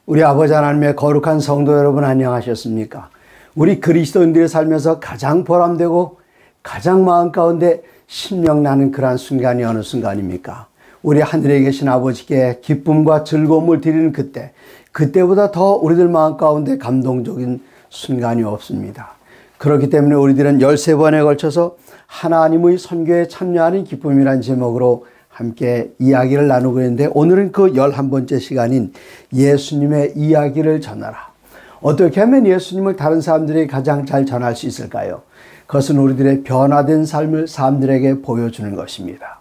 우리 아버지 하나님의 거룩한 성도 여러분 안녕하셨습니까? 우리 그리스도인들이 살면서 가장 보람되고 가장 마음 가운데 신명나는 그러한 순간이 어느 순간입니까? 우리 하늘에 계신 아버지께 기쁨과 즐거움을 드리는 그때보다 더 우리들 마음 가운데 감동적인 순간이 없습니다. 그렇기 때문에 우리들은 13번에 걸쳐서 하나님의 선교에 참여하는 기쁨이라는 제목으로 함께 이야기를 나누고 있는데, 오늘은 그 11번째 시간인 예수님의 이야기를 전하라. 어떻게 하면 예수님을 다른 사람들에게 가장 잘 전할 수 있을까요? 그것은 우리들의 변화된 삶을 사람들에게 보여주는 것입니다.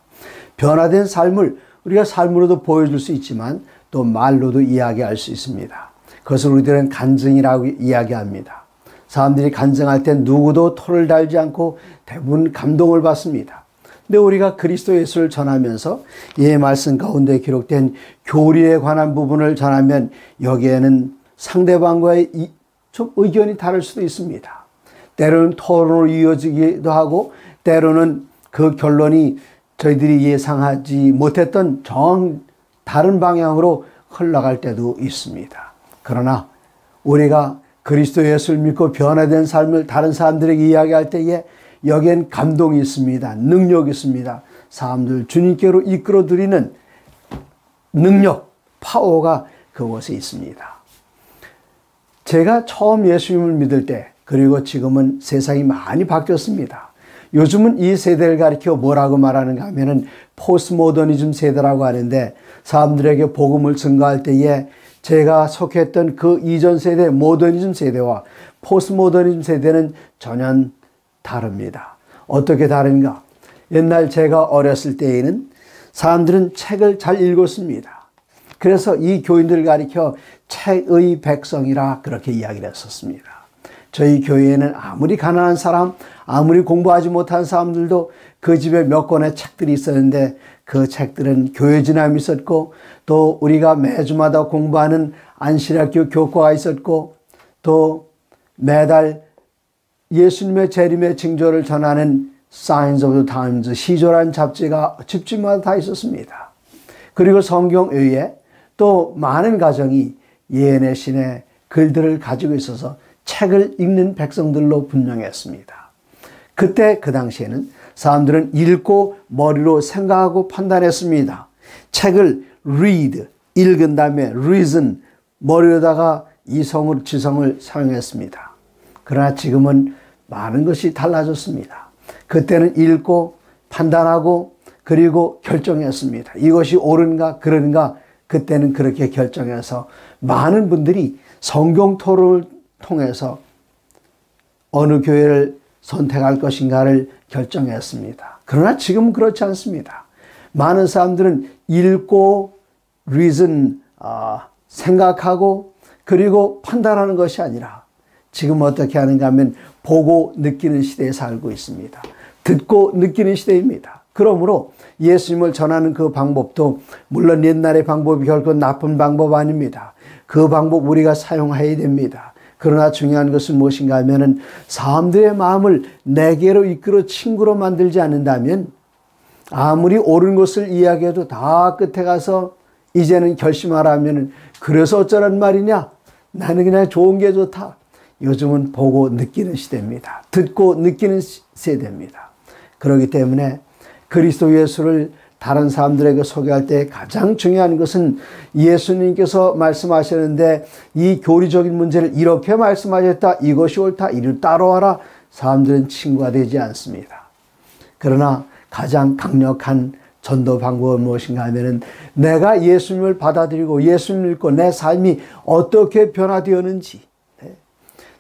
변화된 삶을 우리가 삶으로도 보여줄 수 있지만 또 말로도 이야기할 수 있습니다. 그것을 우리들은 간증이라고 이야기합니다. 사람들이 간증할 때 누구도 토를 달지 않고 대부분 감동을 받습니다. 근데 우리가 그리스도 예수를 전하면서 이 말씀 가운데 기록된 교리에 관한 부분을 전하면 여기에는 상대방과의 좀 의견이 다를 수도 있습니다. 때로는 토론으로 이어지기도 하고, 때로는 그 결론이 저희들이 예상하지 못했던 다른 방향으로 흘러갈 때도 있습니다. 그러나 우리가 그리스도 예수를 믿고 변화된 삶을 다른 사람들에게 이야기할 때에 여기엔 감동이 있습니다. 능력이 있습니다. 사람들 주님께로 이끌어드리는 능력, 파워가 그곳에 있습니다. 제가 처음 예수님을 믿을 때, 그리고 지금은 세상이 많이 바뀌었습니다. 요즘은 이 세대를 가리켜 뭐라고 말하는가 하면은 포스트모더니즘 세대라고 하는데, 사람들에게 복음을 증거할 때에 제가 속했던 그 이전 세대 모더니즘 세대와 포스트모더니즘 세대는 전혀 다릅니다. 어떻게 다른가? 옛날 제가 어렸을 때에는 사람들은 책을 잘 읽었습니다. 그래서 이 교인들을 가리켜 책의 백성이라 그렇게 이야기를 했었습니다. 저희 교회에는 아무리 가난한 사람, 아무리 공부하지 못한 사람들도 그 집에 몇 권의 책들이 있었는데, 그 책들은 교회 지남이 있었고, 또 우리가 매주마다 공부하는 안실학교 교과가 있었고, 또 매달 예수님의 재림의 징조를 전하는 Signs of the Times, 시조란 잡지가 집집마다 다 있었습니다. 그리고 성경 외에 또 많은 가정이 예언의 신의 글들을 가지고 있어서 책을 읽는 백성들로 분명했습니다. 그때 그 당시에는 사람들은 읽고 머리로 생각하고 판단했습니다. 책을 read, 읽은 다음에 reason, 머리로다가 이성을, 지성을 사용했습니다. 그러나 지금은 많은 것이 달라졌습니다. 그때는 읽고 판단하고 그리고 결정했습니다. 이것이 옳은가 그른가, 그때는 그렇게 결정해서 많은 분들이 성경 토론을 통해서 어느 교회를 선택할 것인가를 결정했습니다. 그러나 지금은 그렇지 않습니다. 많은 사람들은 읽고 reason, 생각하고 그리고 판단하는 것이 아니라 지금 어떻게 하는가 하면 보고 느끼는 시대에 살고 있습니다. 듣고 느끼는 시대입니다. 그러므로 예수님을 전하는 그 방법도 물론 옛날의 방법이 결코 나쁜 방법 아닙니다. 그 방법 우리가 사용해야 됩니다. 그러나 중요한 것은 무엇인가 하면은 사람들의 마음을 내게로 이끌어 친구로 만들지 않는다면 아무리 옳은 것을 이야기해도 다 끝에 가서 이제는 결심하라 하면은 그래서 어쩌란 말이냐? 나는 그냥 좋은 게 좋다. 요즘은 보고 느끼는 시대입니다. 듣고 느끼는 세대입니다. 그렇기 때문에 그리스도 예수를 다른 사람들에게 소개할 때 가장 중요한 것은 예수님께서 말씀하셨는데 이 교리적인 문제를 이렇게 말씀하셨다, 이것이 옳다, 이를 따라와라, 사람들은 친구가 되지 않습니다. 그러나 가장 강력한 전도 방법은 무엇인가 하면은 내가 예수님을 받아들이고 예수님을 믿고 내 삶이 어떻게 변화되었는지,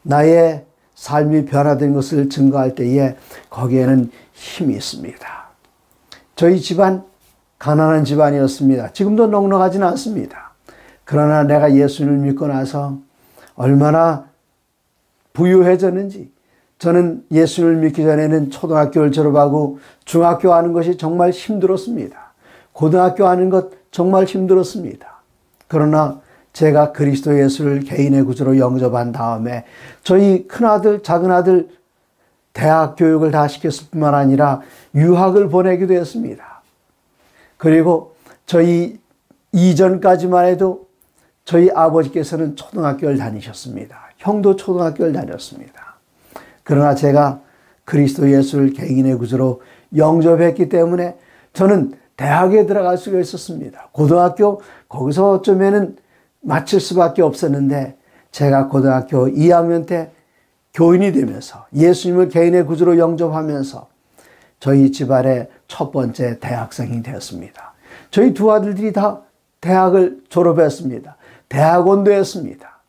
나의 삶이 변화된 것을 증거할 때에 거기에는 힘이 있습니다. 저희 집안 가난한 집안이었습니다. 지금도 넉넉하지는 않습니다. 그러나 내가 예수님을 믿고 나서 얼마나 부유해졌는지, 저는 예수님을 믿기 전에는 초등학교를 졸업하고 중학교 하는 것이 정말 힘들었습니다. 고등학교 하는 것 정말 힘들었습니다. 그러나 제가 그리스도 예수를 개인의 구주로 영접한 다음에 저희 큰아들, 작은아들 대학 교육을 다 시켰을 뿐만 아니라 유학을 보내기도 했습니다. 그리고 저희 이전까지만 해도 저희 아버지께서는 초등학교를 다니셨습니다. 형도 초등학교를 다녔습니다. 그러나 제가 그리스도 예수를 개인의 구주로 영접했기 때문에 저는 대학에 들어갈 수가 있었습니다. 고등학교 거기서 어쩌면은 마칠 수밖에 없었는데 제가 고등학교 2학년 때 교인이 되면서 예수님을 개인의 구주로 영접하면서 저희 집안의 첫 번째 대학생이 되었습니다. 저희 두 아들들이 다 대학을 졸업했습니다. 대학원도 했습니다.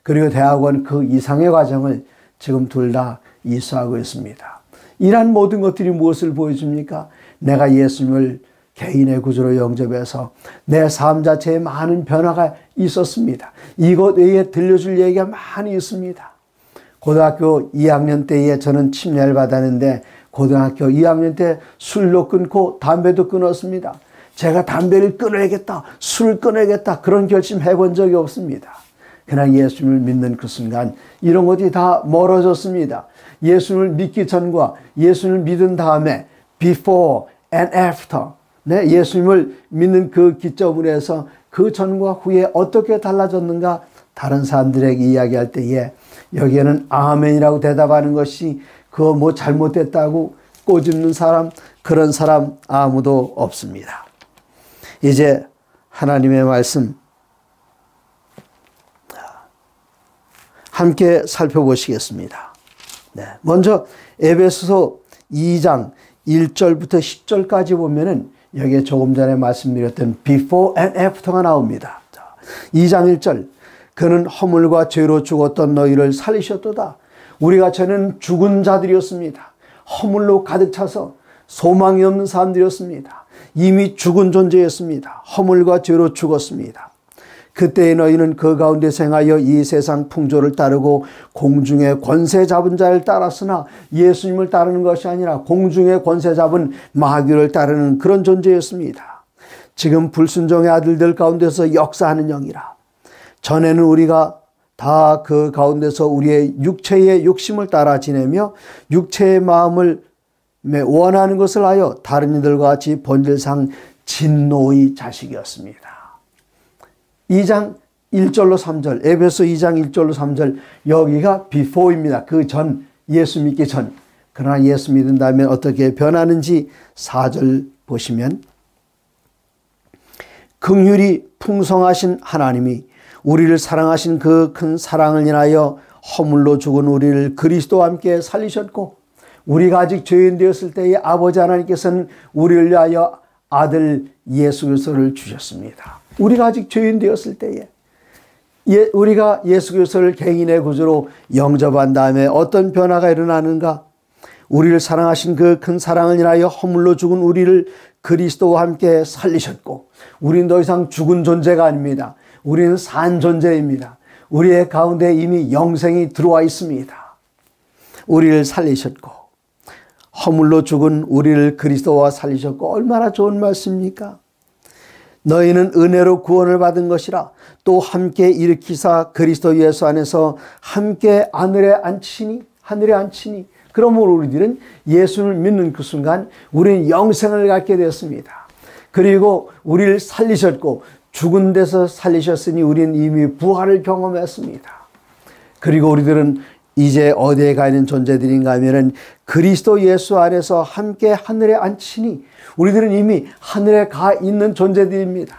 그리고 대학원 그 이상의 과정을 지금 둘 다 이수하고 있습니다. 이러한 모든 것들이 무엇을 보여줍니까? 내가 예수님을 개인의 구주로 영접해서 내 삶 자체에 많은 변화가 있었습니다. 이것 외에 들려줄 얘기가 많이 있습니다. 고등학교 2학년 때에 저는 침례를 받았는데 고등학교 2학년 때 술도 끊고 담배도 끊었습니다. 제가 담배를 끊어야겠다, 술을 끊어야겠다 그런 결심 해본 적이 없습니다. 그러나 예수님을 믿는 그 순간 이런 것이 다 멀어졌습니다. 예수님을 믿기 전과 예수님을 믿은 다음에 before and after, 네, 예수님을 믿는 그 기점으로 해서 그 전과 후에 어떻게 달라졌는가 다른 사람들에게 이야기할 때에 여기에는 아멘이라고 대답하는 것이 그거 뭐 잘못됐다고 꼬집는 사람, 그런 사람 아무도 없습니다. 이제 하나님의 말씀 함께 살펴보시겠습니다. 네, 먼저 에베소서 2장 1절부터 10절까지 보면은 여기에 조금 전에 말씀드렸던 before and after가 나옵니다. 2장 1절, 그는 허물과 죄로 죽었던 너희를 살리셨도다. 우리가 전에는 죽은 자들이었습니다. 허물로 가득 차서 소망이 없는 사람들이었습니다. 이미 죽은 존재였습니다. 허물과 죄로 죽었습니다. 그때의 너희는 그 가운데서 행하여 이 세상 풍조를 따르고 공중의 권세 잡은 자를 따랐으나 예수님을 따르는 것이 아니라 공중의 권세 잡은 마귀를 따르는 그런 존재였습니다. 지금 불순종의 아들들 가운데서 역사하는 영이라. 전에는 우리가 다 그 가운데서 우리의 육체의 욕심을 따라 지내며 육체의 마음을 원하는 것을 하여 다른 이들과 같이 본질상 진노의 자식이었습니다. 2장 1절로 3절, 에베소 2장 1절로 3절, 여기가 before입니다. 그 전, 예수 믿기 전. 그러나 예수 믿은 다음에 어떻게 변하는지 4절 보시면, 긍휼이 풍성하신 하나님이 우리를 사랑하신 그 큰 사랑을 인하여 허물로 죽은 우리를 그리스도와 함께 살리셨고, 우리가 아직 죄인 되었을 때에 아버지 하나님께서는 우리를 위하여 아들 예수 그리스도를 주셨습니다. 우리가 아직 죄인 되었을 때에 우리가 예수 그리스도를 개인의 구주로 영접한 다음에 어떤 변화가 일어나는가? 우리를 사랑하신 그 큰 사랑을 인하여 허물로 죽은 우리를 그리스도와 함께 살리셨고, 우리는 더 이상 죽은 존재가 아닙니다. 우리는 산 존재입니다. 우리의 가운데 이미 영생이 들어와 있습니다. 우리를 살리셨고, 허물로 죽은 우리를 그리스도와 살리셨고, 얼마나 좋은 말씀입니까? 너희는 은혜로 구원을 받은 것이라 또 함께 일으키사 그리스도 예수 안에서 함께 하늘에 앉히니. 그러므로 우리들은 예수를 믿는 그 순간 우리는 영생을 갖게 되었습니다. 그리고 우리를 살리셨고, 죽은 데서 살리셨으니 우리는 이미 부활을 경험했습니다. 그리고 우리들은 이제 어디에 가 있는 존재들인가 하면은 그리스도 예수 안에서 함께 하늘에 앉히니, 우리들은 이미 하늘에 가 있는 존재들입니다.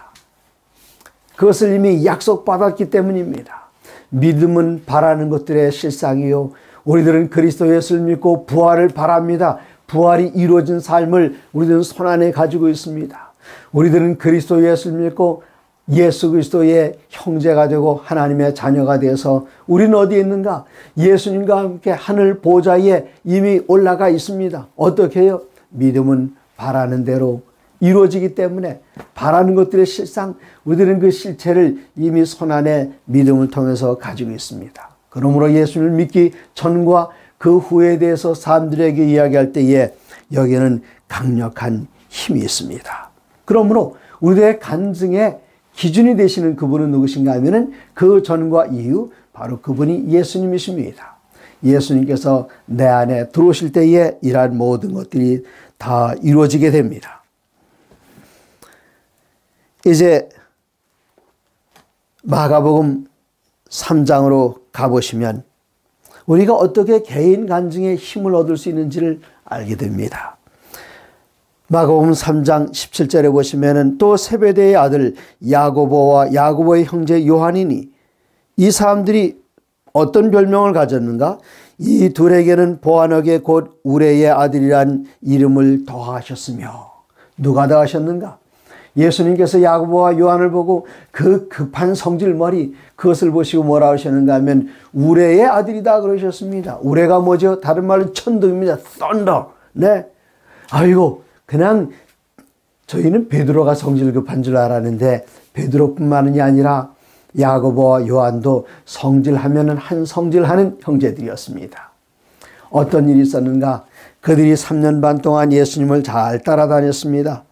그것을 이미 약속받았기 때문입니다. 믿음은 바라는 것들의 실상이요, 우리들은 그리스도 예수를 믿고 부활을 바랍니다. 부활이 이루어진 삶을 우리들은 손안에 가지고 있습니다. 우리들은 그리스도 예수를 믿고 예수 그리스도의 형제가 되고 하나님의 자녀가 되어서 우리는 어디에 있는가? 예수님과 함께 하늘 보좌에 이미 올라가 있습니다. 어떻게 해요? 믿음은 바라는 대로 이루어지기 때문에 바라는 것들의 실상, 우리들은 그 실체를 이미 손안에 믿음을 통해서 가지고 있습니다. 그러므로 예수를 믿기 전과 그 후에 대해서 사람들에게 이야기할 때에 여기에는 강력한 힘이 있습니다. 그러므로 우리들의 간증의 기준이 되시는 그분은 누구신가 하면은 그 전과 이후 바로 그분이 예수님이십니다. 예수님께서 내 안에 들어오실 때에 이러한 모든 것들이 다 이루어지게 됩니다. 이제 마가복음 3장으로 가보시면 우리가 어떻게 개인 간증에 힘을 얻을 수 있는지를 알게 됩니다. 마가복음 3장 17절에 보시면은 또 세베대의 아들 야고보와 야고보의 형제 요한이니 이 사람들이 어떤 별명을 가졌는가? 이 둘에게는 보아너게 곧 우레의 아들이란 이름을 더하셨으며. 누가 더하셨는가? 예수님께서 야고보와 요한을 보고 그 급한 성질머리 그것을 보시고 뭐라 하셨는가 하면 우레의 아들이다 그러셨습니다. 우레가 뭐죠? 다른 말로 천둥입니다. thunder. 네. 아이고 그냥 저희는 베드로가 성질 급한 줄 알았는데 베드로뿐만이 아니라 야고보와 요한도 성질하면은 한 성질하는 형제들이었습니다. 어떤 일이 있었는가? 그들이 3년 반 동안 예수님을 잘 따라다녔습니다.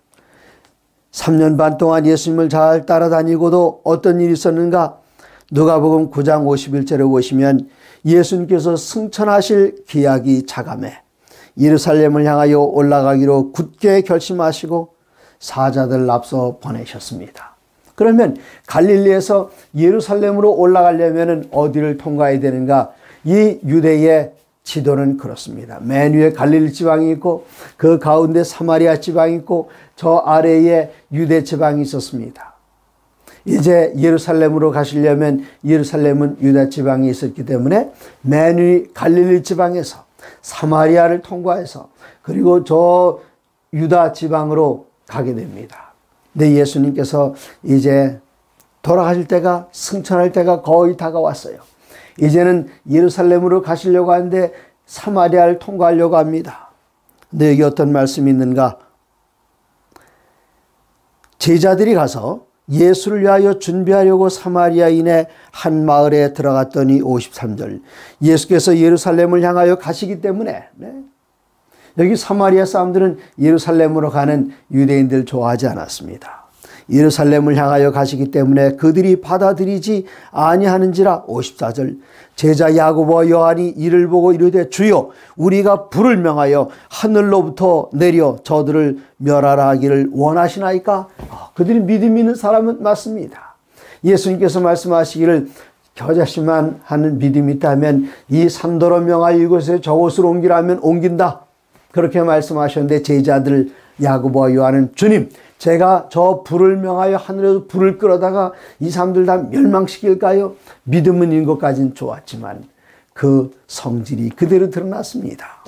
3년 반 동안 예수님을 잘 따라다니고도 어떤 일이 있었는가? 누가복음 9장 51절에 보시면 예수님께서 승천하실 기약이 차감해 예루살렘을 향하여 올라가기로 굳게 결심하시고 사자들을 앞서 보내셨습니다. 그러면 갈릴리에서 예루살렘으로 올라가려면 어디를 통과해야 되는가? 이 유대의 지도는 그렇습니다. 맨 위에 갈릴리 지방이 있고 그 가운데 사마리아 지방이 있고 저 아래에 유대 지방이 있었습니다. 이제 예루살렘으로 가시려면 예루살렘은 유다 지방이 있었기 때문에 맨 위 갈릴리 지방에서 사마리아를 통과해서 그리고 저 유다 지방으로 가게 됩니다. 근데 예수님께서 이제 돌아가실 때가 승천할 때가 거의 다가왔어요. 이제는 예루살렘으로 가시려고 하는데 사마리아를 통과하려고 합니다. 근데 여기 어떤 말씀이 있는가? 제자들이 가서 예수를 위하여 준비하려고 사마리아인의 한 마을에 들어갔더니 53절 예수께서 예루살렘을 향하여 가시기 때문에 여기 사마리아 사람들은 예루살렘으로 가는 유대인들 좋아하지 않았습니다. 예루살렘을 향하여 가시기 때문에 그들이 받아들이지 아니하는지라 54절 제자 야고보와 요한이 이를 보고 이르되 주여 우리가 불을 명하여 하늘로부터 내려 저들을 멸하라 하기를 원하시나이까? 그들이 믿음 있는 사람은 맞습니다. 예수님께서 말씀하시기를 겨자씨만 하는 믿음이 있다면 이 산도로 명하여 이곳에 저곳으로 옮기라면 옮긴다. 그렇게 말씀하셨는데 제자들 야고보와 요한은 주님 제가 저 불을 명하여 하늘에서 불을 끌어다가 이 사람들 다 멸망시킬까요? 믿음은 있는 것까지는 좋았지만 그 성질이 그대로 드러났습니다.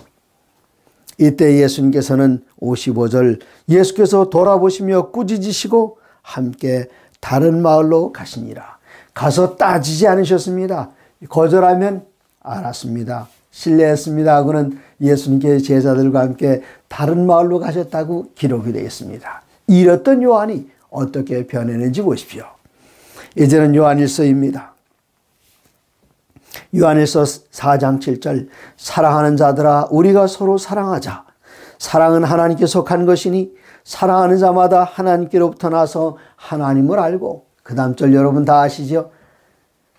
이때 예수님께서는 55절 예수께서 돌아보시며 꾸짖으시고 함께 다른 마을로 가시니라. 가서 따지지 않으셨습니다. 거절하면 알았습니다. 신뢰했습니다 하고는 예수님께 제자들과 함께 다른 마을로 가셨다고 기록이 되어 있습니다. 이랬던 요한이 어떻게 변했는지 보십시오. 이제는 요한일서입니다. 요한일서 4장 7절 사랑하는 자들아 우리가 서로 사랑하자. 사랑은 하나님께 속한 것이니 사랑하는 자마다 하나님께로부터 나서 하나님을 알고 그 다음 절 여러분 다 아시죠?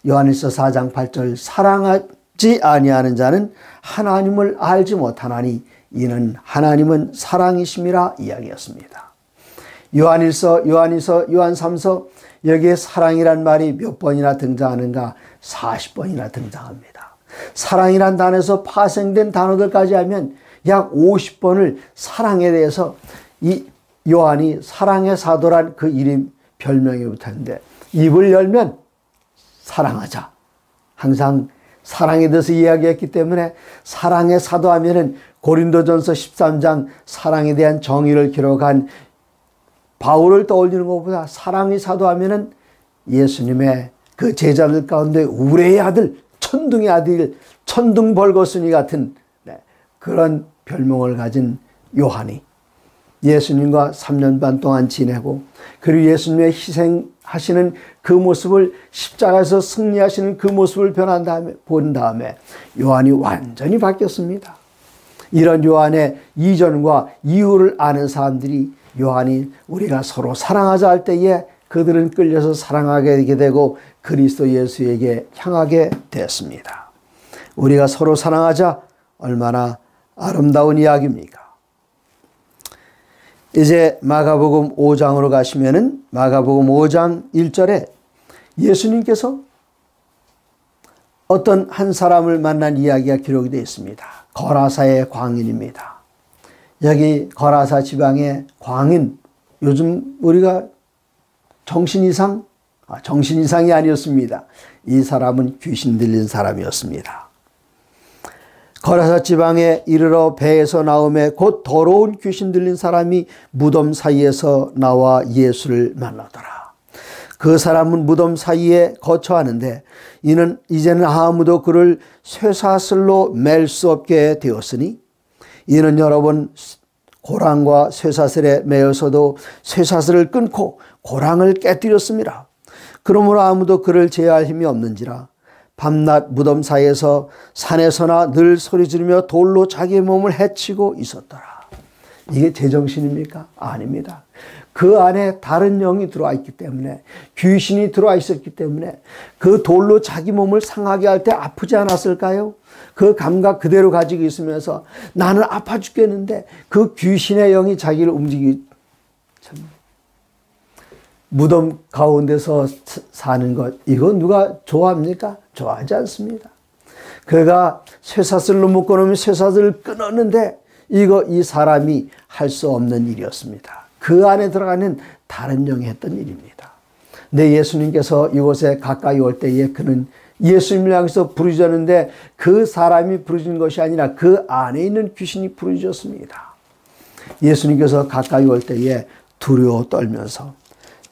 요한일서 4장 8절 사랑하지 아니하는 자는 하나님을 알지 못하나니 이는 하나님은 사랑이심이라 이야기였습니다. 요한일서, 요한이서, 요한3서 여기에 사랑이란 말이 몇 번이나 등장하는가? 40번이나 등장합니다. 사랑이란 단어에서 파생된 단어들까지 하면 약 50번을 사랑에 대해서 이 요한이 사랑의 사도란 그 이름 별명이 붙었는데 입을 열면 사랑하자. 항상 사랑에 대해서 이야기했기 때문에 사랑의 사도 하면은 고린도전서 13장 사랑에 대한 정의를 기록한 바울을 떠올리는 것보다 사랑의 사도 하면은 예수님의 그 제자들 가운데 우레의 아들, 천둥의 아들, 천둥 벌거숭이 같은 그런 별명을 가진 요한이 예수님과 3년 반 동안 지내고 그리고 예수님의 희생하시는 그 모습을 십자가에서 승리하시는 그 모습을 본 다음에 요한이 완전히 바뀌었습니다. 이런 요한의 이전과 이후를 아는 사람들이 요한이 우리가 서로 사랑하자 할 때에 그들은 끌려서 사랑하게 되고 그리스도 예수에게 향하게 되었습니다. 우리가 서로 사랑하자 얼마나 아름다운 이야기입니까? 이제 마가복음 5장으로 가시면은 마가복음 5장 1절에 예수님께서 어떤 한 사람을 만난 이야기가 기록이 되어 있습니다. 거라사의 광인입니다. 여기 거라사 지방의 광인, 요즘 우리가 정신이상이 아니었습니다. 이 사람은 귀신 들린 사람이었습니다. 거라사 지방에 이르러 배에서 나오매 곧 더러운 귀신 들린 사람이 무덤 사이에서 나와 예수를 만나더라. 그 사람은 무덤 사이에 거처하는데 이는 이제는 아무도 그를 쇠사슬로 맬 수 없게 되었으니 이는 여러 번 고랑과 쇠사슬에 매여서도 쇠사슬을 끊고 고랑을 깨뜨렸습니다. 그러므로 아무도 그를 제어할 힘이 없는지라 밤낮 무덤 사이에서 산에서나 늘 소리 지르며 돌로 자기의 몸을 해치고 있었더라. 이게 제정신입니까? 아닙니다. 그 안에 다른 영이 들어와 있기 때문에, 귀신이 들어와 있었기 때문에 그 돌로 자기 몸을 상하게 할 때 아프지 않았을까요? 그 감각 그대로 가지고 있으면서 나는 아파 죽겠는데 그 귀신의 영이 자기를 움직이기, 참, 무덤 가운데서 사는 것, 이거 누가 좋아합니까? 좋아하지 않습니다. 그가 쇠사슬로 묶어놓으면 쇠사슬을 끊었는데 이 사람이 할 수 없는 일이었습니다. 그 안에 들어가는 다른 영이 했던 일입니다. 근데 예수님께서 이곳에 가까이 올 때에 그는 예수님을 향해서 부르짖었는데 그 사람이 부르짖은 것이 아니라 그 안에 있는 귀신이 부르짖었습니다. 예수님께서 가까이 올 때에 두려워 떨면서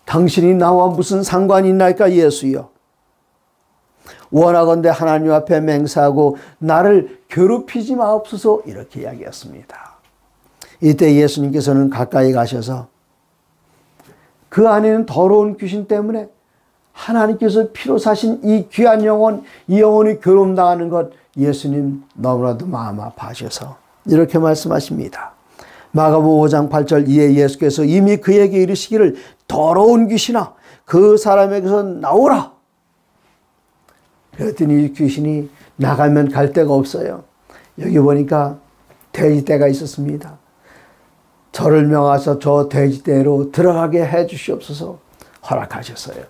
당신이 나와 무슨 상관이 있나이까 예수여. 원하건대 하나님 앞에 맹세하고 나를 괴롭히지 마옵소서, 이렇게 이야기했습니다. 이때 예수님께서는 가까이 가셔서 그 안에는 더러운 귀신 때문에 하나님께서 피로 사신 이 귀한 영혼, 이 영혼이 괴로움당하는 것 예수님 너무나도 마음 아파하셔서 이렇게 말씀하십니다. 마가복음 5장 8절 이에 예수께서 이미 그에게 이르시기를 더러운 귀신아 그 사람에게서 나오라. 그랬더니 이 귀신이 나가면 갈 데가 없어요. 여기 보니까 돼지떼가 있었습니다. 저를 명하셔서 저 돼지떼로 들어가게 해 주시옵소서 허락하셨어요.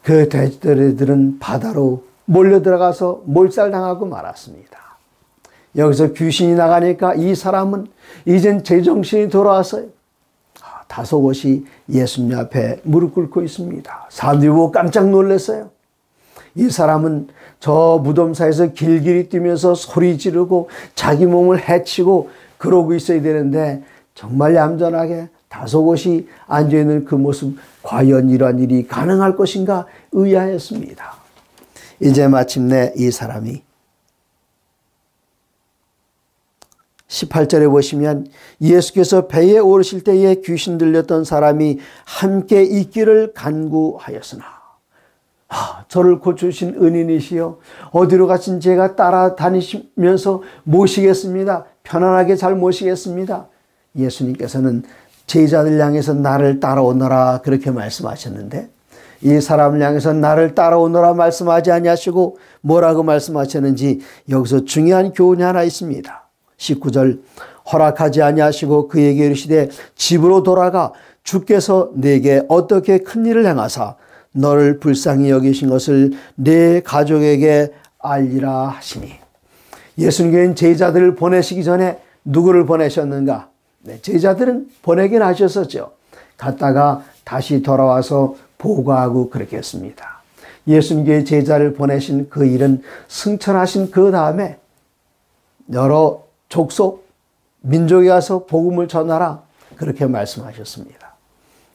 그 돼지떼들은 바다로 몰려 들어가서 몰살당하고 말았습니다. 여기서 귀신이 나가니까 이 사람은 이젠 제정신이 돌아왔어요. 다소곳이 예수님 앞에 무릎 꿇고 있습니다. 사람들이 보고 깜짝 놀랐어요. 이 사람은 저 무덤사에서 길길이 뛰면서 소리 지르고 자기 몸을 해치고 그러고 있어야 되는데 정말 얌전하게 다소곳이 앉아있는 그 모습, 과연 이러한 일이 가능할 것인가 의아했습니다. 이제 마침내 이 사람이 18절에 보시면 예수께서 배에 오르실 때에 귀신 들렸던 사람이 함께 있기를 간구하였으나 저를 고쳐주신 은인이시여 어디로 가신 제가 따라다니시면서 모시겠습니다. 편안하게 잘 모시겠습니다. 예수님께서는 제자들 향해서 나를 따라오너라 그렇게 말씀하셨는데 이 사람을 향해서 나를 따라오너라 말씀하지 아니하시고 뭐라고 말씀하셨는지 여기서 중요한 교훈이 하나 있습니다. 19절 허락하지 아니하시고 그에게 이르시되 집으로 돌아가 주께서 내게 어떻게 큰 일을 행하사 너를 불쌍히 여기신 것을 내 가족에게 알리라 하시니 예수님께는 제자들을 보내시기 전에 누구를 보내셨는가? 네, 제자들은 보내긴 하셨었죠. 갔다가 다시 돌아와서 보고하고 그렇게 했습니다. 예수님께 제자를 보내신 그 일은 승천하신 그 다음에 여러 족속, 민족에 가서 복음을 전하라 그렇게 말씀하셨습니다.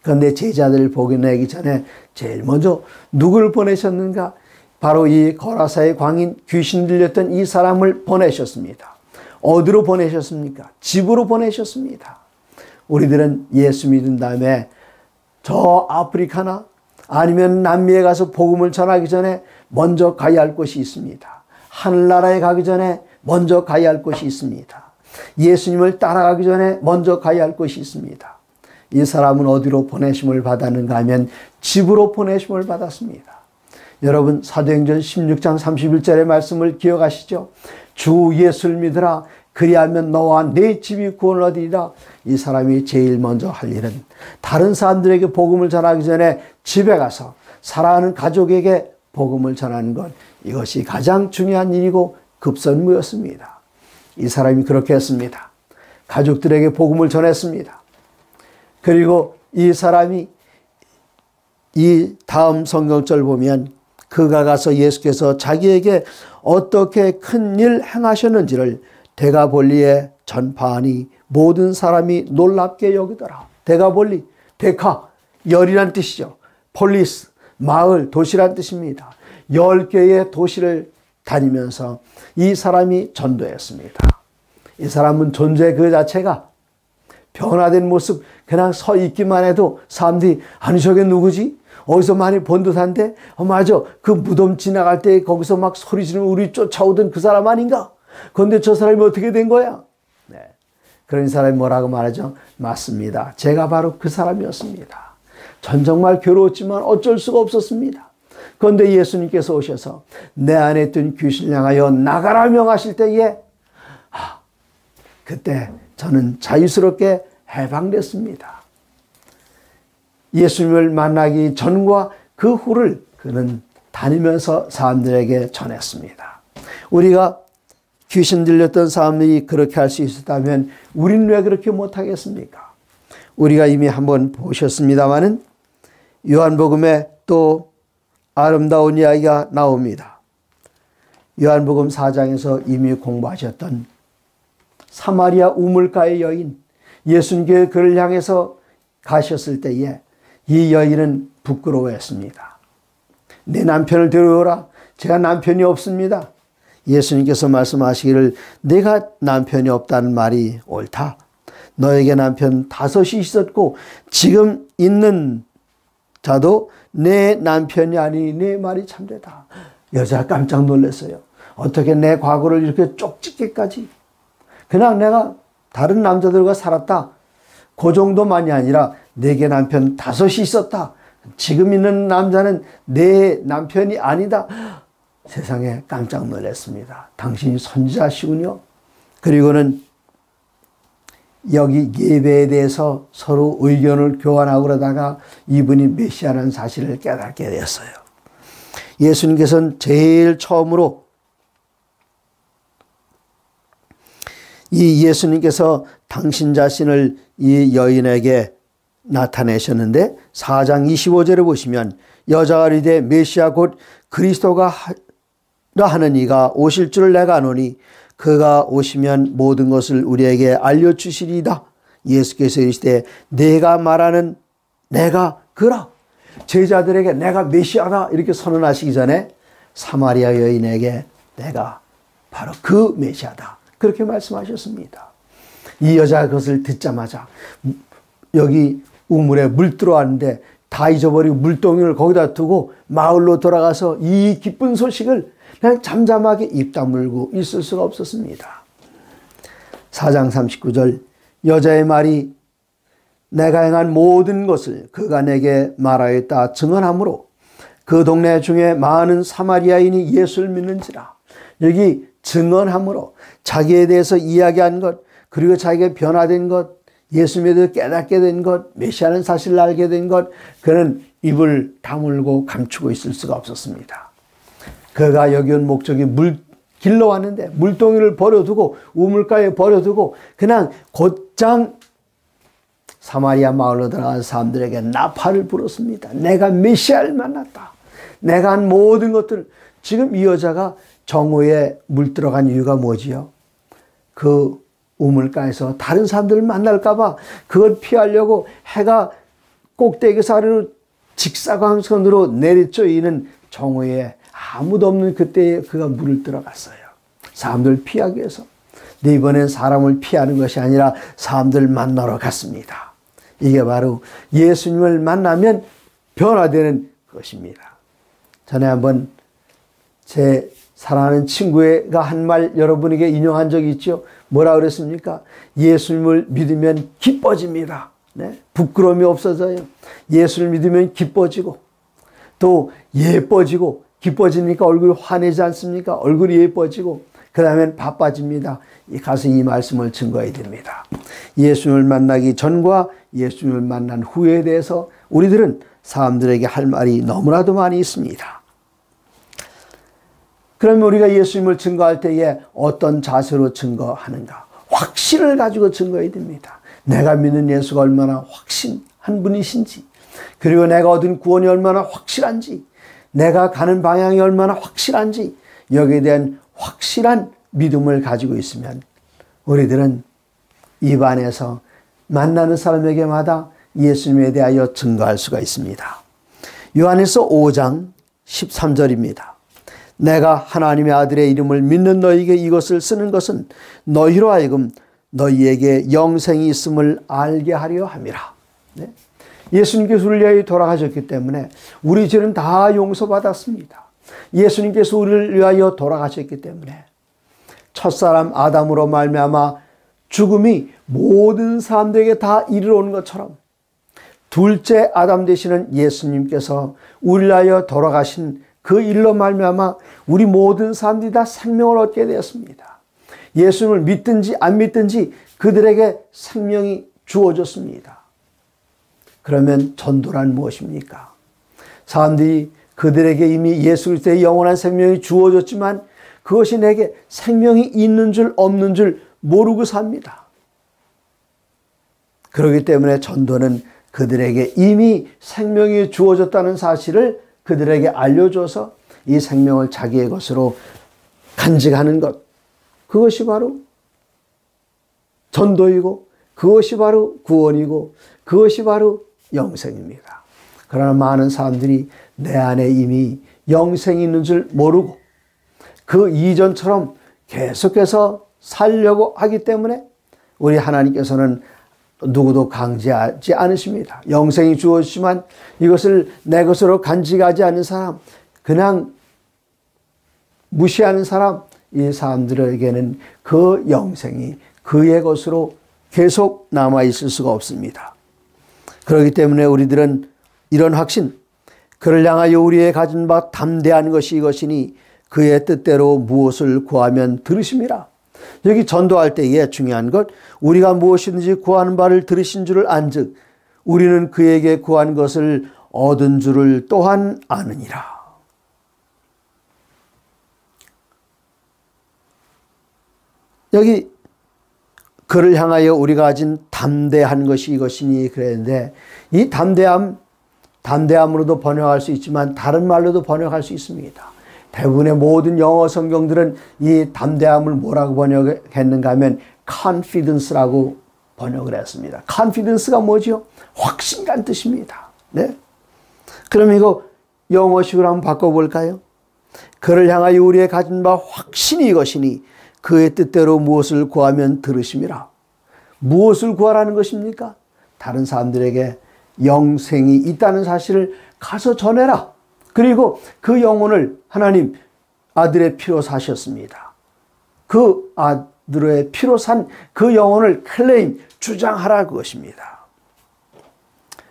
그런데 제자들을 보내기 전에 제일 먼저 누구를 보내셨는가? 바로 이 거라사의 광인 귀신 들렸던 이 사람을 보내셨습니다. 어디로 보내셨습니까? 집으로 보내셨습니다. 우리들은 예수 믿은 다음에 저 아프리카나 아니면 남미에 가서 복음을 전하기 전에 먼저 가야 할 곳이 있습니다. 하늘나라에 가기 전에 먼저 가야 할 곳이 있습니다. 예수님을 따라가기 전에 먼저 가야 할 곳이 있습니다. 이 사람은 어디로 보내심을 받았는가 하면 집으로 보내심을 받았습니다. 여러분 사도행전 16장 31절의 말씀을 기억하시죠? 주 예수를 믿으라 그리하면 너와 내 집이 구원을 얻으리라. 이 사람이 제일 먼저 할 일은 다른 사람들에게 복음을 전하기 전에 집에 가서 사랑하는 가족에게 복음을 전하는 것, 이것이 가장 중요한 일이고 급선무였습니다. 이 사람이 그렇게 했습니다. 가족들에게 복음을 전했습니다. 그리고 이 사람이 이 다음 성경절 보면 그가 가서 예수께서 자기에게 어떻게 큰 일 행하셨는지를 데가볼리에 전파하니 모든 사람이 놀랍게 여기더라. 데가볼리, 데카, 열이란 뜻이죠. 폴리스, 마을, 도시란 뜻입니다. 10개의 도시를 다니면서 이 사람이 전도했습니다. 이 사람은 존재 그 자체가 변화된 모습, 그냥 서 있기만 해도 사람들이 아니 저게 누구지? 어디서 많이 본 듯한데? 맞아, 그 무덤 지나갈 때 거기서 막 소리 지르면 우리 쫓아오던 그 사람 아닌가? 그런데 저 사람이 어떻게 된 거야? 네. 그런 사람이 뭐라고 말하죠? 맞습니다. 제가 바로 그 사람이었습니다. 전 정말 괴로웠지만 어쩔 수가 없었습니다. 그런데 예수님께서 오셔서 내 안에 있던 귀신을 향하여 나가라 명하실 때에 그때 저는 자유스럽게 해방됐습니다. 예수님을 만나기 전과 그 후를 그는 다니면서 사람들에게 전했습니다. 우리가 귀신 들렸던 사람들이 그렇게 할 수 있었다면 우리는 왜 그렇게 못하겠습니까? 우리가 이미 한번 보셨습니다마는 요한복음에 또 아름다운 이야기가 나옵니다. 요한복음 4장에서 이미 공부하셨던 사마리아 우물가의 여인, 예수님께 그를 향해서 가셨을 때에 이 여인은 부끄러워했습니다. 내 남편을 데려오라. 제가 남편이 없습니다. 예수님께서 말씀하시기를 내가 남편이 없다는 말이 옳다. 너에게 남편 5이 있었고 지금 있는 자도 내 남편이 아니니 내 말이 참되다. 여자가 깜짝 놀랐어요. 어떻게 내 과거를 이렇게 쪽집게까지. 그냥 내가 다른 남자들과 살았다. 그 정도만이 아니라 내게 남편 5이 있었다. 지금 있는 남자는 내 남편이 아니다. 세상에 깜짝 놀랐습니다. 당신이 선지자시군요. 그리고는 여기 예배에 대해서 서로 의견을 교환하고 그러다가 이분이 메시아라는 사실을 깨닫게 되었어요. 예수님께서는 제일 처음으로 이 예수님께서 당신 자신을 이 여인에게 나타내셨는데 4장 25절에 보시면 여자가 이르되 메시아 곧 그리스도가 하는 이가 오실 줄을 내가 아노니 그가 오시면 모든 것을 우리에게 알려주시리이다. 예수께서 이르시되 내가 말하는 내가 그라. 제자들에게 내가 메시아다 이렇게 선언하시기 전에 사마리아 여인에게 내가 바로 그 메시아다 그렇게 말씀하셨습니다. 이 여자가 그것을 듣자마자 여기 우물에 물 들어왔는데 다 잊어버리고 물동이를 거기다 두고 마을로 돌아가서 이 기쁜 소식을 그냥 잠잠하게 입 다물고 있을 수가 없었습니다. 4장 39절 여자의 말이 내가 행한 모든 것을 그가 내게 말하였다 증언하므로 그 동네 중에 많은 사마리아인이 예수를 믿는지라. 여기 증언하므로 자기에 대해서 이야기한 것 그리고 자기가 변화된 것 예수님에 대해서 깨닫게 된 것 메시아는 사실을 알게 된 것 그는 입을 다물고 감추고 있을 수가 없었습니다. 그가 여기 온 목적이 길러 왔는데 물동이를 버려두고 우물가에 버려두고 그냥 곧장 사마리아 마을로 들어간 사람들에게 나팔을 불었습니다. 내가 메시아를 만났다. 내가 한 모든 것들 지금 이 여자가 정오에 물 들어간 이유가 뭐지요? 그 우물가에서 다른 사람들을 만날까 봐 그걸 피하려고 해가 꼭대기에서 아래로 직사광선으로 내리쬐이는 정오에 아무도 없는 그때에 그가 물을 들어갔어요. 사람들 피하기 위해서. 근데 이번엔 사람을 피하는 것이 아니라 사람들 만나러 갔습니다. 이게 바로 예수님을 만나면 변화되는 것입니다. 전에 한번 제 사랑하는 친구가 한 말 여러분에게 인용한 적이 있죠. 뭐라 그랬습니까? 예수님을 믿으면 기뻐집니다. 네? 부끄러움이 없어져요. 예수를 믿으면 기뻐지고 또 예뻐지고 기뻐지니까 얼굴이 환해지지 않습니까? 얼굴이 예뻐지고 그 다음엔 바빠집니다. 가서 이 말씀을 증거해야 됩니다. 예수님을 만나기 전과 예수님을 만난 후에 대해서 우리들은 사람들에게 할 말이 너무나도 많이 있습니다. 그러면 우리가 예수님을 증거할 때에 어떤 자세로 증거하는가? 확신을 가지고 증거해야 됩니다. 내가 믿는 예수가 얼마나 확신한 분이신지, 그리고 내가 얻은 구원이 얼마나 확실한지, 내가 가는 방향이 얼마나 확실한지, 여기에 대한 확실한 믿음을 가지고 있으면 우리들은 입안에서 만나는 사람에게마다 예수님에 대하여 증거할 수가 있습니다. 요한일서 5장 13절입니다. 내가 하나님의 아들의 이름을 믿는 너희에게 이것을 쓰는 것은 너희로 하여금 너희에게 영생이 있음을 알게 하려 함이라. 네? 예수님께서 우리를 위하여 돌아가셨기 때문에 우리 죄는 다 용서받았습니다. 예수님께서 우리를 위하여 돌아가셨기 때문에 첫사람 아담으로 말미암아 죽음이 모든 사람들에게 다 이르러오는 것처럼 둘째 아담 되시는 예수님께서 우리를 위하여 돌아가신 그 일로 말미암아 우리 모든 사람들이 다 생명을 얻게 되었습니다. 예수님을 믿든지 안 믿든지 그들에게 생명이 주어졌습니다. 그러면 전도란 무엇입니까? 사람들이 그들에게 이미 예수 그리스도의 영원한 생명이 주어졌지만 그것이 내게 생명이 있는 줄 없는 줄 모르고 삽니다. 그렇기 때문에 전도는 그들에게 이미 생명이 주어졌다는 사실을 그들에게 알려줘서 이 생명을 자기의 것으로 간직하는 것, 그것이 바로 전도이고 그것이 바로 구원이고 그것이 바로 영생입니다. 그러나 많은 사람들이 내 안에 이미 영생이 있는 줄 모르고 그 이전처럼 계속해서 살려고 하기 때문에 우리 하나님께서는 누구도 강제하지 않으십니다. 영생이 주어지지만 이것을 내 것으로 간직하지 않는 사람, 그냥 무시하는 사람, 이 사람들에게는 그 영생이 그의 것으로 계속 남아있을 수가 없습니다. 그렇기 때문에 우리들은 이런 확신, 그를 향하여 우리의 가진 바 담대한 것이 이것이니 그의 뜻대로 무엇을 구하면 들으심이라. 여기 전도할 때에 중요한 것, 우리가 무엇이든지 구하는 바를 들으신 줄을 안즉 우리는 그에게 구한 것을 얻은 줄을 또한 아느니라. 여기 그를 향하여 우리가 가진 담대한 것이 이것이니 그랬는데, 이 담대함으로도 번역할 수 있지만 다른 말로도 번역할 수 있습니다. 대부분의 모든 영어 성경들은 이 담대함을 뭐라고 번역했는가 하면 confidence라고 번역을 했습니다. confidence가 뭐죠? 확신이란 뜻입니다. 네? 그럼 이거 영어식으로 한번 바꿔볼까요? 그를 향하여 우리의 가진 바 확신이 이것이니 그의 뜻대로 무엇을 구하면 들으심이라. 무엇을 구하라는 것입니까? 다른 사람들에게 영생이 있다는 사실을 가서 전해라. 그리고 그 영혼을 하나님 아들의 피로 사셨습니다. 그 아들의 피로 산 그 영혼을 클레임, 주장하라 그것입니다.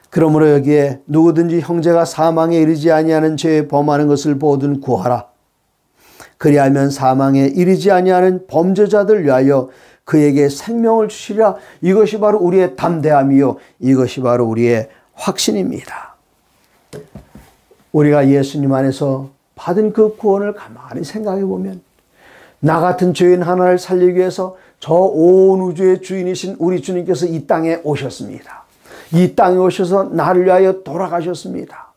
그러므로 여기에 누구든지 형제가 사망에 이르지 아니하는 죄에 범하는 것을 보든 구하라. 그리하면 사망에 이르지 아니하는 범죄자들 위하여 그에게 생명을 주시리라. 이것이 바로 우리의 담대함이요, 이것이 바로 우리의 확신입니다. 우리가 예수님 안에서 받은 그 구원을 가만히 생각해 보면, 나 같은 죄인 하나를 살리기 위해서 저 온 우주의 주인이신 우리 주님께서 이 땅에 오셨습니다. 이 땅에 오셔서 나를 위하여 돌아가셨습니다.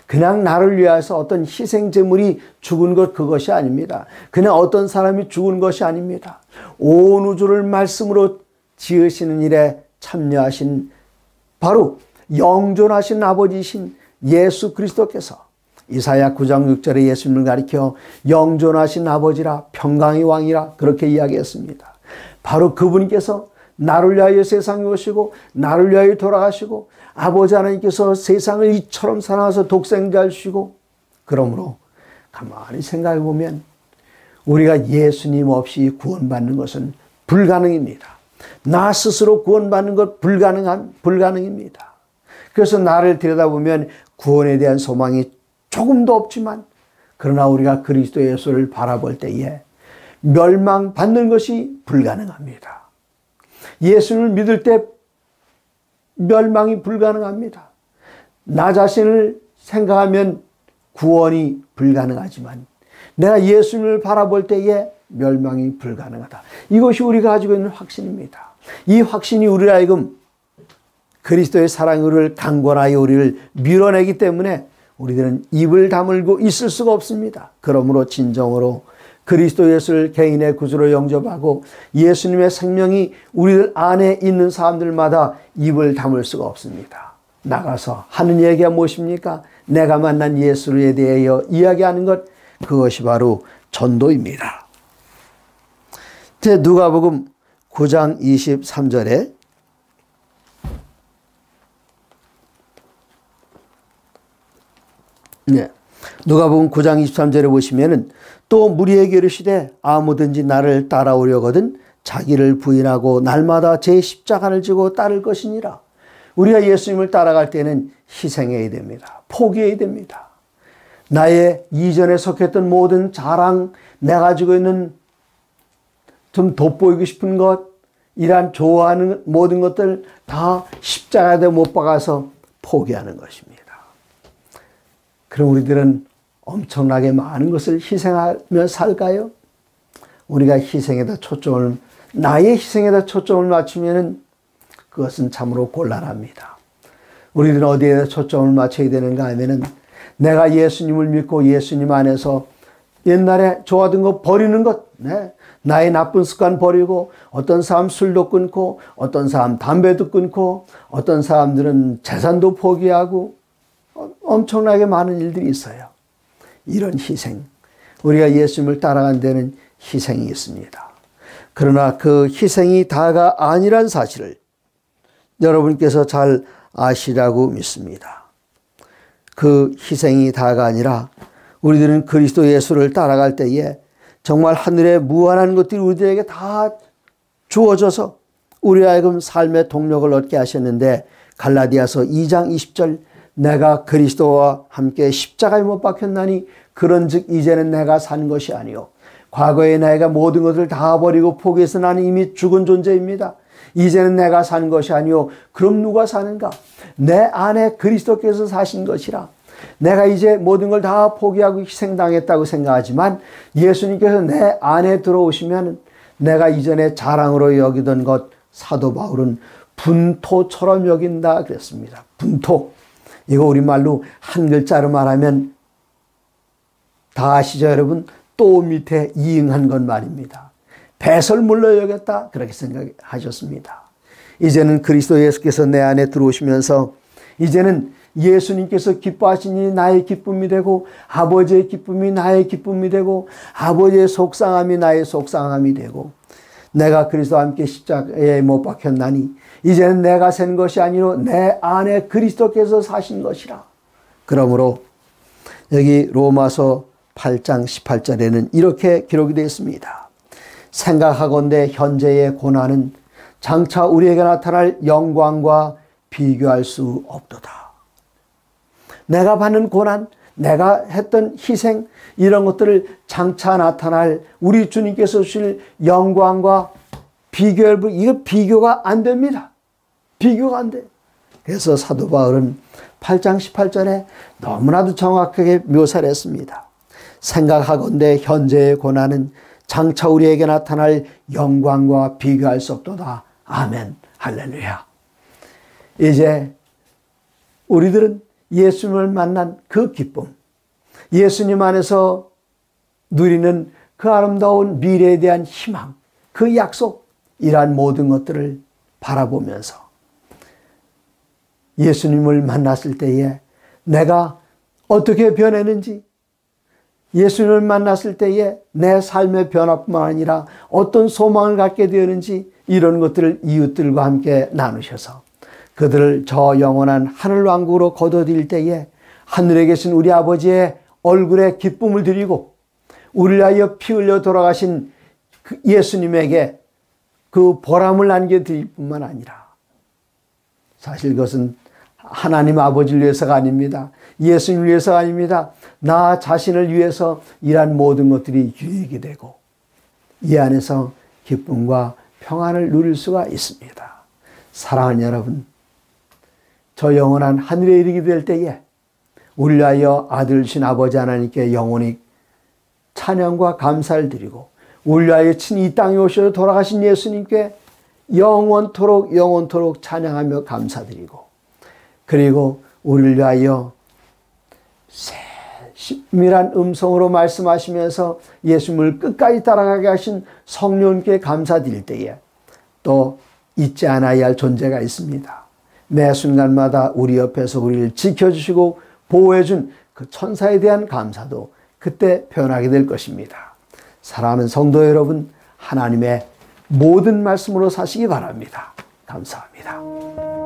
그냥 나를 위해서 어떤 희생제물이 죽은 것, 그것이 아닙니다. 그냥 어떤 사람이 죽은 것이 아닙니다. 온 우주를 말씀으로 지으시는 일에 참여하신 바로 영존하신 아버지이신 예수 그리스도께서 이사야 9장 6절에 예수님을 가리켜 영존하신 아버지라, 평강의 왕이라 그렇게 이야기했습니다. 바로 그분께서 나를 위하여 세상에 오시고 나를 위하여 돌아가시고 아버지 하나님께서 세상을 이처럼 사랑하셔서 독생자를 주시고, 그러므로 가만히 생각해 보면 우리가 예수님 없이 구원받는 것은 불가능입니다. 나 스스로 구원받는 것 불가능입니다. 그래서 나를 들여다보면 구원에 대한 소망이 조금도 없지만, 그러나 우리가 그리스도 예수를 바라볼 때에 멸망받는 것이 불가능합니다. 예수를 믿을 때 멸망이 불가능합니다. 나 자신을 생각하면 구원이 불가능하지만 내가 예수님을 바라볼 때에 멸망이 불가능하다. 이것이 우리가 가지고 있는 확신입니다. 이 확신이 우리를 하여금 그리스도의 사랑을 강권하여 우리를 밀어내기 때문에 우리들은 입을 다물고 있을 수가 없습니다. 그러므로 진정으로 그리스도 예수를 개인의 구주로 영접하고 예수님의 생명이 우리들 안에 있는 사람들마다 입을 다물 수가 없습니다. 나가서 하는 얘기가 무엇입니까? 내가 만난 예수에 대하여 이야기하는 것, 그것이 바로 전도입니다. 누가복음 9장 23절에 누가복음 9장 23절에 보시면은 또 무리에게 이르시되 아무든지 나를 따라오려거든 자기를 부인하고 날마다 제 십자가를 지고 따를 것이니라. 우리가 예수님을 따라갈 때는 희생해야 됩니다. 포기해야 됩니다. 나의 이전에 속했던 모든 자랑, 내가 가지고 있는 좀 돋보이고 싶은 것, 이란 좋아하는 모든 것들 다 십자가에 못 박아서 포기하는 것입니다. 그럼 우리들은 엄청나게 많은 것을 희생하며 살까요? 우리가 희생에다 초점을, 나의 희생에다 초점을 맞추면은 그것은 참으로 곤란합니다. 우리들은 어디에다 초점을 맞춰야 되는가 하면은 내가 예수님을 믿고 예수님 안에서 옛날에 좋아하던 거 버리는 것, 나의 나쁜 습관 버리고, 어떤 사람 술도 끊고, 어떤 사람 담배도 끊고, 어떤 사람들은 재산도 포기하고, 엄청나게 많은 일들이 있어요. 이런 희생, 우리가 예수님을 따라간 데는 희생이 있습니다. 그러나 그 희생이 다가 아니란 사실을 여러분께서 잘 아시라고 믿습니다. 그 희생이 다가 아니라 우리들은 그리스도 예수를 따라갈 때에 정말 하늘의 무한한 것들이 우리들에게 다 주어져서 우리 하여금 삶의 동력을 얻게 하셨는데, 갈라디아서 2장 20절 내가 그리스도와 함께 십자가에 못 박혔나니 그런즉 이제는 내가 산 것이 아니요 과거에 내가 모든 것을 다 버리고 포기해서 나는 이미 죽은 존재입니다. 이제는 내가 산 것이 아니요 그럼 누가 사는가? 내 안에 그리스도께서 사신 것이라. 내가 이제 모든 걸 다 포기하고 희생당했다고 생각하지만 예수님께서 내 안에 들어오시면 내가 이전에 자랑으로 여기던 것, 사도 바울은 분토처럼 여긴다 그랬습니다. 분토. 이거 우리말로 한 글자로 말하면 다 아시죠 여러분? 또 밑에 이응한 것 말입니다. 배설물로 여겼다 그렇게 생각하셨습니다. 이제는 그리스도 예수께서 내 안에 들어오시면서 이제는 예수님께서 기뻐하시니 나의 기쁨이 되고 아버지의 기쁨이 나의 기쁨이 되고 아버지의 속상함이 나의 속상함이 되고 내가 그리스도와 함께 십자가에 못 박혔나니 이제는 내가 산 것이 아니로 내 안에 그리스도께서 사신 것이라. 그러므로 여기 로마서 8장 18절에는 이렇게 기록이 되어 있습니다. 생각하건대 현재의 고난은 장차 우리에게 나타날 영광과 비교할 수 없도다. 내가 받는 고난, 내가 했던 희생, 이런 것들을 장차 나타날 우리 주님께서 주실 영광과 비교할, 이거 비교가 안 됩니다. 비교가 안 돼. 그래서 사도 바울은 8장 18절에 너무나도 정확하게 묘사를 했습니다. 생각하건대 현재의 고난은 장차 우리에게 나타날 영광과 비교할 수 없도다. 아멘. 할렐루야. 이제 우리들은 예수님을 만난 그 기쁨, 예수님 안에서 누리는 그 아름다운 미래에 대한 희망, 그 약속, 이러한 모든 것들을 바라보면서 예수님을 만났을 때에 내가 어떻게 변했는지, 예수님을 만났을 때에 내 삶의 변화뿐만 아니라 어떤 소망을 갖게 되었는지, 이런 것들을 이웃들과 함께 나누셔서 그들을 저 영원한 하늘왕국으로 거둬들일 때에 하늘에 계신 우리 아버지의 얼굴에 기쁨을 드리고 우리를 위하여 피 흘려 돌아가신 그 예수님에게 그 보람을 안겨드릴 뿐만 아니라, 사실 그것은 하나님 아버지를 위해서가 아닙니다. 예수님을 위해서가 아닙니다. 나 자신을 위해서 이러한 모든 것들이 유익이 되고 이 안에서 기쁨과 평안을 누릴 수가 있습니다. 사랑하는 여러분, 저 영원한 하늘에 이르게 될 때에 우리를 위하여 아들이신 아버지 하나님께 영원히 찬양과 감사를 드리고 우리를 위하여 친히 이 땅에 오셔서 돌아가신 예수님께 영원토록 찬양하며 감사드리고, 그리고 우리를 위하여 세밀한 음성으로 말씀하시면서 예수님을 끝까지 따라가게 하신 성령님께 감사드릴 때에 또 잊지 않아야 할 존재가 있습니다. 매 순간마다 우리 옆에서 우리를 지켜주시고 보호해준 그 천사에 대한 감사도 그때 표현하게 될 것입니다. 사랑하는 성도 여러분, 하나님의 모든 말씀으로 사시기 바랍니다. 감사합니다.